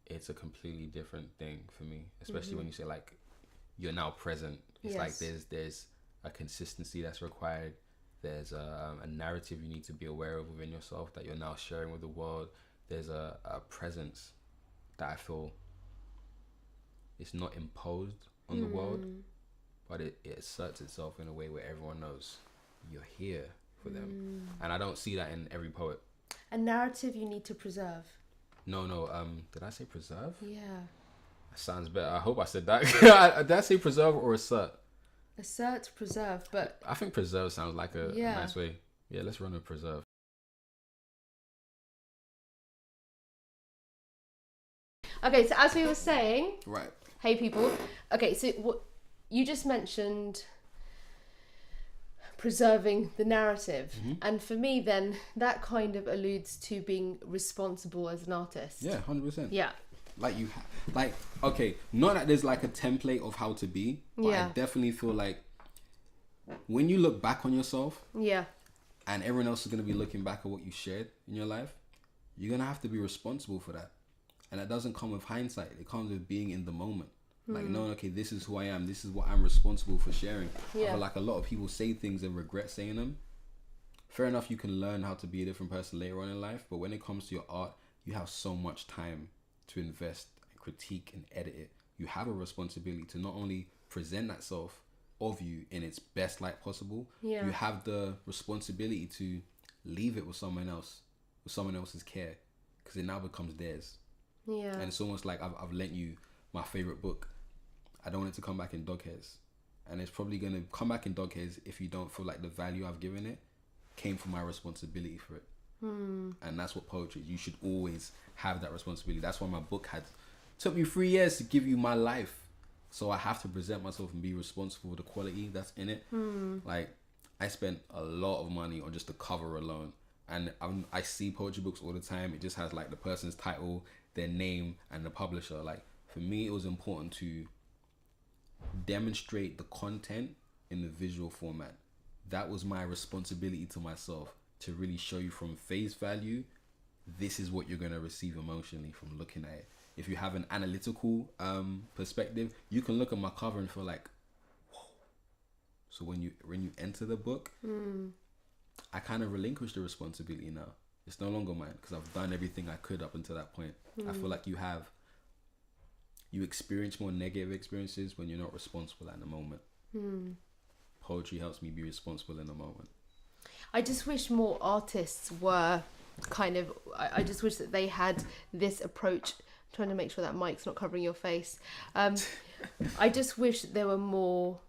it's a completely different thing for me, especially when you say like you're now present. It's like there's a consistency that's required. There's a narrative you need to be aware of within yourself that you're now sharing with the world. There's a presence that I feel it's not imposed on the world, but it asserts itself in a way where everyone knows you're here for them. And I don't see that in every poet. A narrative you need to preserve. No, did I say preserve? Yeah. That sounds better. I hope I said that. Did I say preserve or assert? Assert, preserve, but I think preserve sounds like a nice way. Yeah, let's run with preserve. Okay, so as we were saying, right. Hey people. Okay, so what you just mentioned preserving the narrative. And for me, then that kind of alludes to being responsible as an artist. Yeah, 100%. Yeah. Like okay, not that there's like a template of how to be, but I definitely feel like when you look back on yourself, and everyone else is going to be looking back at what you shared in your life, you're going to have to be responsible for that. And that doesn't come with hindsight. It comes with being in the moment. Like, knowing, okay, this is who I am. This is what I'm responsible for sharing. I feel like a lot of people say things and regret saying them. Fair enough, you can learn how to be a different person later on in life. But when it comes to your art, you have so much time to invest and critique and edit it. You have a responsibility to not only present that self of you in its best light possible, you have the responsibility to leave it with someone else, with someone else's care, because it now becomes theirs. And it's almost like I've lent you my favorite book. I don't want it to come back in dog hairs, and it's probably going to come back in dog hairs if you don't feel like the value I've given it came from my responsibility for it. And that's what poetry is. You should always have that responsibility. That's why my book took me 3 years to give you my life. So I have to present myself and be responsible for the quality that's in it. Like, I spent a lot of money on just the cover alone. And I see poetry books all the time. It just has like the person's title, their name, and the publisher. Like, for me, it was important to demonstrate the content in the visual format. That was my responsibility to myself, to really show you from face value, this is what you're going to receive emotionally from looking at it. If you have an analytical perspective, you can look at my cover and feel like, whoa. So when you enter the book, I kind of relinquish the responsibility now. It's no longer mine because I've done everything I could up until that point. I feel like you experience more negative experiences when you're not responsible at the moment. Poetry helps me be responsible in the moment. I just wish more artists were I just wish that they had this approach. I'm trying to make sure that mic's not covering your face. I just wish there were more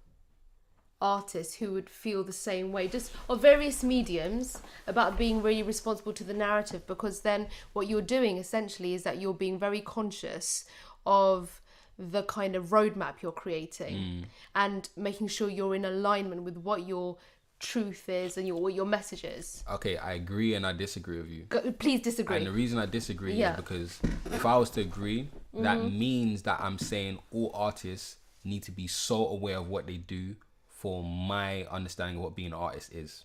artists who would feel the same way, just of various mediums, about being really responsible to the narrative, because then what you're doing essentially is that you're being very conscious of the kind of roadmap you're creating and making sure you're in alignment with what your truth is and what your message is. Okay, I agree and I disagree with you. Please disagree. And the reason I disagree is because if I was to agree, that means that I'm saying all artists need to be so aware of what they do for my understanding of what being an artist is.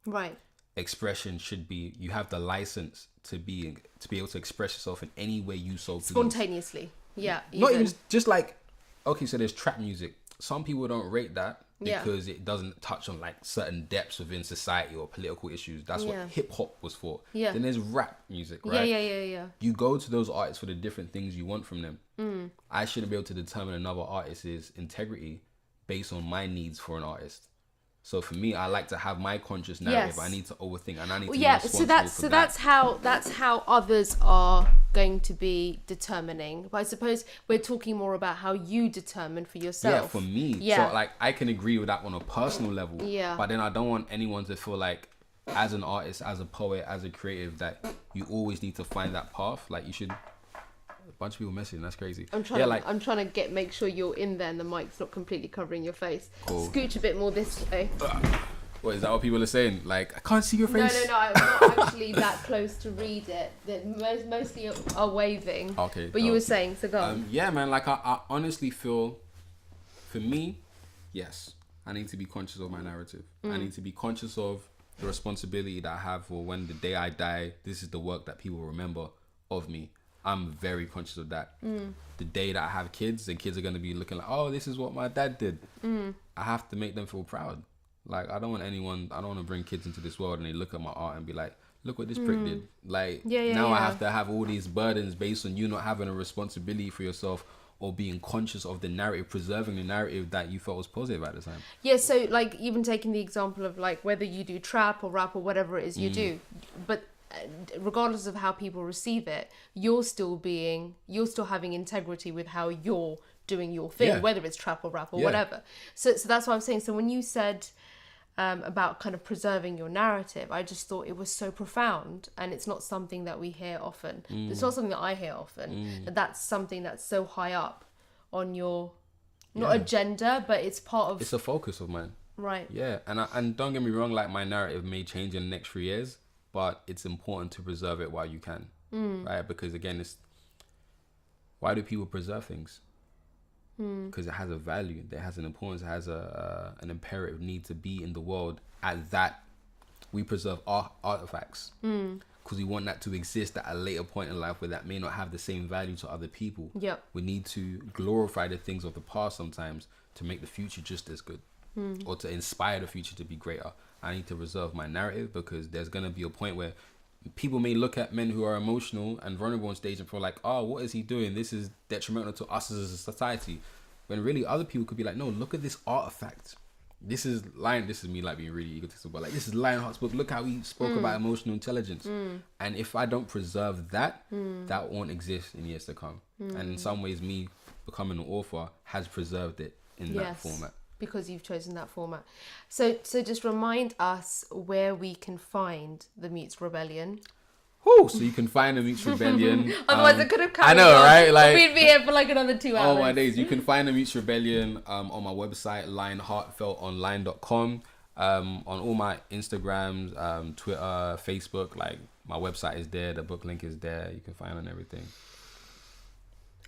Right. Expression should be, you have the license to be able to express yourself in any way you so please. Spontaneously. Yeah. Not even just like, okay, so there's trap music. Some people don't rate that because it doesn't touch on like certain depths within society or political issues. That's what hip hop was for. Yeah. Then there's rap music, right? Yeah. You go to those artists for the different things you want from them. I shouldn't be able to determine another artist's integrity based on my needs for an artist. So for me, I like to have my conscious narrative. I need to overthink and I need to be responsible for that. that's how others are going to be determining. But I suppose we're talking more about how you determine for yourself. Yeah, for me. Yeah. So like I can agree with that on a personal level. Yeah. But then I don't want anyone to feel like, as an artist, as a poet, as a creative, that you always need to find that path. Like you should. A bunch of people messaging, that's crazy. I'm trying to make sure you're in there and the mic's not completely covering your face. Cool. Scooch a bit more this way. What is that? What people are saying? Like, I can't see your face. No, I'm not actually that close to read it. Mostly are waving. Okay. But you were saying, so go on. Yeah, man. Like, I honestly feel, for me, yes, I need to be conscious of my narrative. I need to be conscious of the responsibility that I have for when the day I die, this is the work that people remember of me. I'm very conscious of that. The day that I have kids, and kids are going to be looking like, oh, this is what my dad did. I have to make them feel proud. Like, I don't want to bring kids into this world and they look at my art and be like, look what this prick did. Like, I have to have all these burdens based on you not having a responsibility for yourself or being conscious of the narrative, preserving the narrative that you felt was positive at the time. Yeah, so like even taking the example of like whether you do trap or rap or whatever it is you do, but regardless of how people receive it, you're still having integrity with how you're doing your thing, whether it's trap or rap or whatever. So that's what I'm saying. So when you said about kind of preserving your narrative, I just thought it was so profound, and it's not something that we hear often. It's not something that I hear often. That's something that's so high up on your agenda, but it's part of. It's a focus of mine. Right. Yeah, and don't get me wrong, like my narrative may change in the next 3 years, but it's important to preserve it while you can, right? Because again, why do people preserve things? Because it has a value, it has an importance, it has an imperative need to be in the world. At that, we preserve artifacts because we want that to exist at a later point in life where that may not have the same value to other people. Yep. We need to glorify the things of the past sometimes to make the future just as good, or to inspire the future to be greater. I need to reserve my narrative because there's going to be a point where people may look at men who are emotional and vulnerable on stage and feel like, oh, what is he doing? This is detrimental to us as a society. When really other people could be like, no, look at this artifact. This is me like being really egotistical, but like this is Lionheart's book. Look how he spoke about emotional intelligence. And if I don't preserve that, that won't exist in years to come. And in some ways, me becoming an author has preserved it in that format. Because you've chosen that format. So just remind us where we can find the Mutes Rebellion. So you can find the Mutes Rebellion. Otherwise, it could have carried I know, on. right? Like we'd be here for like another 2 hours. Oh my days! You can find the Mutes Rebellion on my website, lionheartfeltonline.com. On all my Instagrams, Twitter, Facebook. Like my website is there. The book link is there. You can find on everything.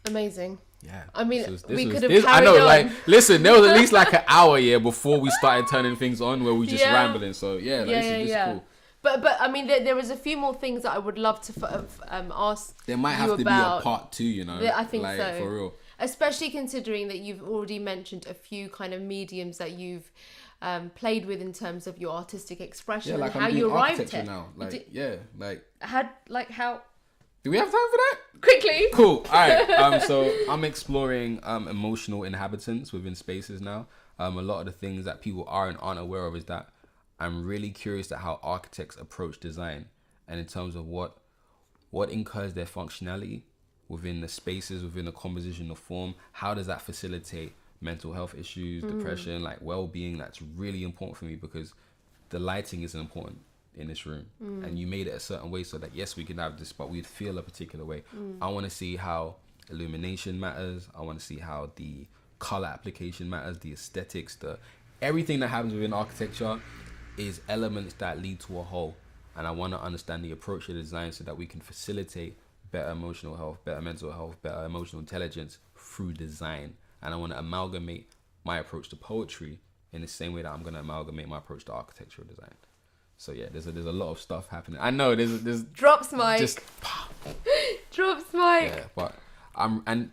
Cool. Yeah. I mean, we could have I carried know, on. like, listen, there was at least like an hour before we started turning things on where we just rambling. So this is just cool. But I mean, there was a few more things that I would love to ask. There might have to be a part 2, you know. I think like, so. For real. Especially considering that you've already mentioned a few kind of mediums that you've played with in terms of your artistic expression and how you arrived at now. Like, how. Do we have time for that? Quickly. Cool. All right. So I'm exploring emotional inhabitants within spaces now. A lot of the things that people aren't aware of is that I'm really curious at how architects approach design and in terms of what incurs their functionality within the spaces, within the composition of form. How does that facilitate mental health issues, depression, like well-being? That's really important for me because the lighting is important in this room, and you made it a certain way so that yes, we can have this, but we'd feel a particular way. I want to see how illumination matters. I want to see how the color application matters, the aesthetics, everything that happens within architecture is elements that lead to a whole. And I want to understand the approach to design so that we can facilitate better emotional health, better mental health, better emotional intelligence through design. And I want to amalgamate my approach to poetry in the same way that I'm going to amalgamate my approach to architectural design. So yeah, there's a lot of stuff happening. I know there's drops mic. Just drops mic. Yeah, but and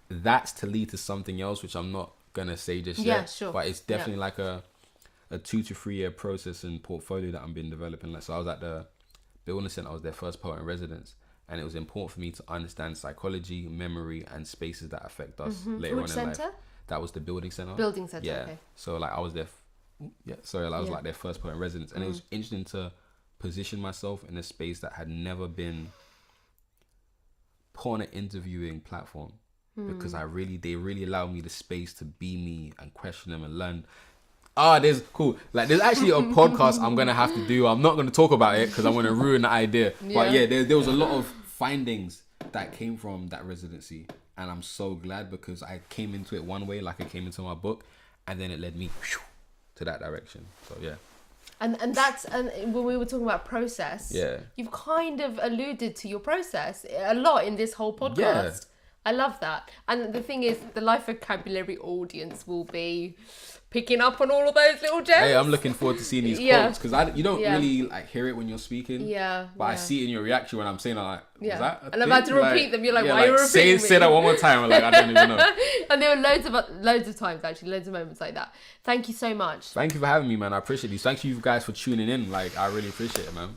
that's to lead to something else, which I'm not gonna say just yet. Yeah, sure. But it's definitely like a 2 to 3 year process and portfolio that I've been developing. Like, so I was at the Building Center. I was their first poet in residence, and it was important for me to understand psychology, memory, and spaces that affect us later on in life. That was the Building Center. Building Center. Yeah. Okay. So like I was there. I was like their first poet in residence, and it was interesting to position myself in a space that had never been put on an interviewing platform because they really allowed me the space to be me and question them and learn. There's actually a podcast I'm gonna have to do. I'm not gonna talk about it because I want to ruin the idea. But yeah, there was a lot of findings that came from that residency, and I'm so glad because I came into it one way, like I came into my book, and then it led me to that direction. So yeah. And when we were talking about process, yeah, you've kind of alluded to your process a lot in this whole podcast. Yeah. I love that. And the thing is, the Life Vocabulary audience will be picking up on all of those little gems. Hey, I'm looking forward to seeing these quotes because you don't really like hear it when you're speaking. Yeah. But I see it in your reaction when I'm saying, I'm like, was that and I'm about to repeat them. You're like, why are you repeating me? Say that one more time. I'm like, I don't even know. And there were loads of times, actually, loads of moments like that. Thank you so much. Thank you for having me, man. I appreciate you. Thank you guys for tuning in. Like, I really appreciate it, man.